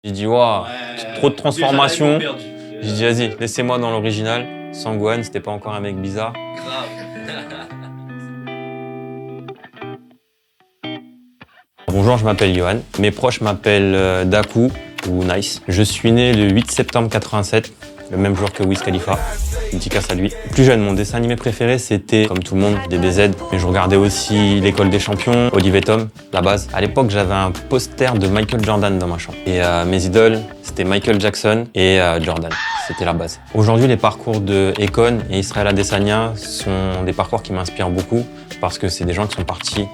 J'ai dit, waouh, trop de transformation. Déjà, J'ai dit, vas-y, laissez-moi dans l'original. Sangohan, c'était pas encore un mec bizarre. Grave. Bonjour, je m'appelle Johan. Mes proches m'appellent Daku ou Nice. Je suis né le 8 septembre 87, le même jour que Wiz Khalifa. Une dédicace à lui. Plus jeune, mon dessin animé préféré, c'était, comme tout le monde, DBZ. Mais je regardais aussi l'École des Champions, Olive et Tom, la base. À l'époque, j'avais un poster de Michael Jordan dans ma chambre. Et mes idoles, c'était Michael Jackson et Jordan. C'était la base. Aujourd'hui, les parcours de Akon et Israël Adesanya sont des parcours qui m'inspirent beaucoup parce que c'est des gens qui sont partis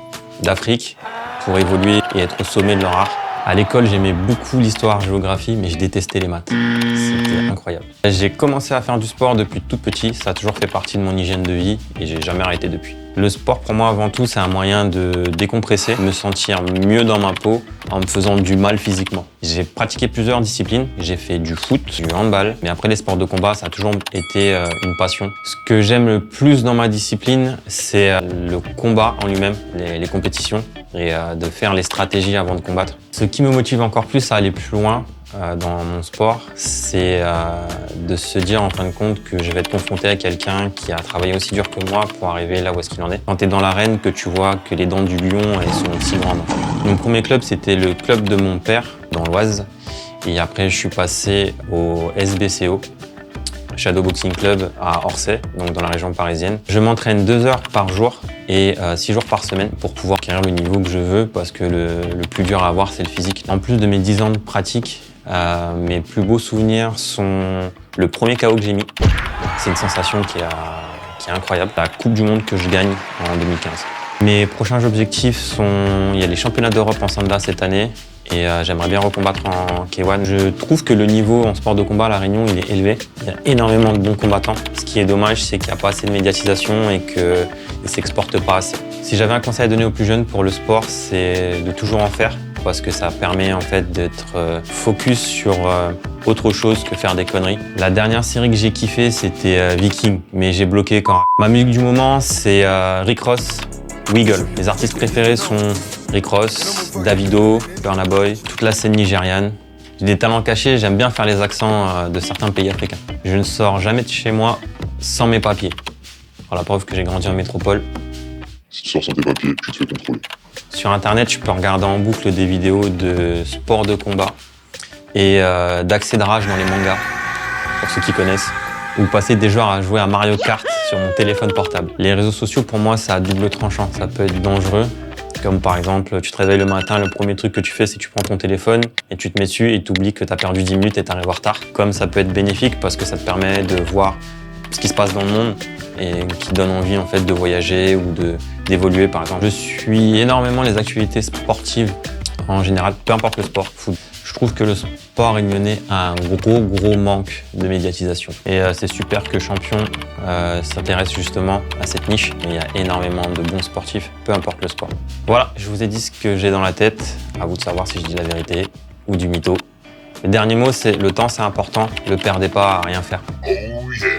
d'Afrique pour évoluer et être au sommet de leur art. À l'école, j'aimais beaucoup l'histoire, géographie, mais je détestais les maths. C'était incroyable. J'ai commencé à faire du sport depuis tout petit, ça a toujours fait partie de mon hygiène de vie et j'ai jamais arrêté depuis. Le sport, pour moi, avant tout, c'est un moyen de décompresser, me sentir mieux dans ma peau en me faisant du mal physiquement. J'ai pratiqué plusieurs disciplines, j'ai fait du foot, du handball, mais après les sports de combat, ça a toujours été une passion. Ce que j'aime le plus dans ma discipline, c'est le combat en lui-même, les compétitions et de faire les stratégies avant de combattre. Ce qui me motive encore plus à aller plus loin dans mon sport, c'est de se dire en fin de compte que je vais être confronté à quelqu'un qui a travaillé aussi dur que moi pour arriver là où est-ce qu'il en est. Quand tu es dans l'arène, que tu vois que les dents du lion, elles sont aussi grandes. Mon premier club, c'était le club de mon père, dans l'Oise. Et après, je suis passé au SBCO, Shadow Boxing Club à Orsay, donc dans la région parisienne. Je m'entraîne 2 heures par jour et 6 jours par semaine pour pouvoir acquérir le niveau que je veux parce que le plus dur à avoir, c'est le physique. En plus de mes 10 ans de pratique, mes plus beaux souvenirs sont le premier KO que j'ai mis. C'est une sensation qui est incroyable. La Coupe du Monde que je gagne en 2015. Mes prochains objectifs sont, il y a les championnats d'Europe en Sanda cette année et j'aimerais bien recombattre en K1. Je trouve que le niveau en sport de combat à La Réunion, il est élevé. Il y a énormément de bons combattants. Ce qui est dommage, c'est qu'il n'y a pas assez de médiatisation et qu'ils ne s'exportent pas assez. Si j'avais un conseil à donner aux plus jeunes pour le sport, c'est de toujours en faire parce que ça permet en fait d'être focus sur autre chose que faire des conneries. La dernière série que j'ai kiffée, c'était Viking, mais j'ai bloqué quand. Ma musique du moment, c'est Rick Ross, Wiggle. Mes artistes préférés sont Rick Ross, Davido, Burna Boy, toute la scène nigériane. J'ai des talents cachés, j'aime bien faire les accents de certains pays africains. Je ne sors jamais de chez moi sans mes papiers. Alors, la preuve que j'ai grandi en métropole. Si tu sors sans tes papiers, tu te fais contrôler. Sur internet, je peux regarder en boucle des vidéos de sport de combat et d'accès de rage dans les mangas, pour ceux qui connaissent, ou passer des jours à jouer à Mario Kart sur mon téléphone portable. Les réseaux sociaux, pour moi, ça a double tranchant. Ça peut être dangereux, comme par exemple, tu te réveilles le matin, le premier truc que tu fais, c'est que tu prends ton téléphone et tu te mets dessus et tu oublies que tu as perdu 10 minutes et tu arrives en retard. Comme ça peut être bénéfique parce que ça te permet de voir ce qui se passe dans le monde et qui donne envie en fait de voyager ou d'évoluer par exemple. Je suis énormément les activités sportives en général, peu importe le sport, foot. Je trouve que le sport est mené à un gros manque de médiatisation. Et c'est super que Champion s'intéresse justement à cette niche. Mais il y a énormément de bons sportifs, peu importe le sport. Voilà, je vous ai dit ce que j'ai dans la tête. À vous de savoir si je dis la vérité ou du mytho. Le dernier mot, c'est le temps, c'est important. Ne perdez pas à rien faire. Oh yeah!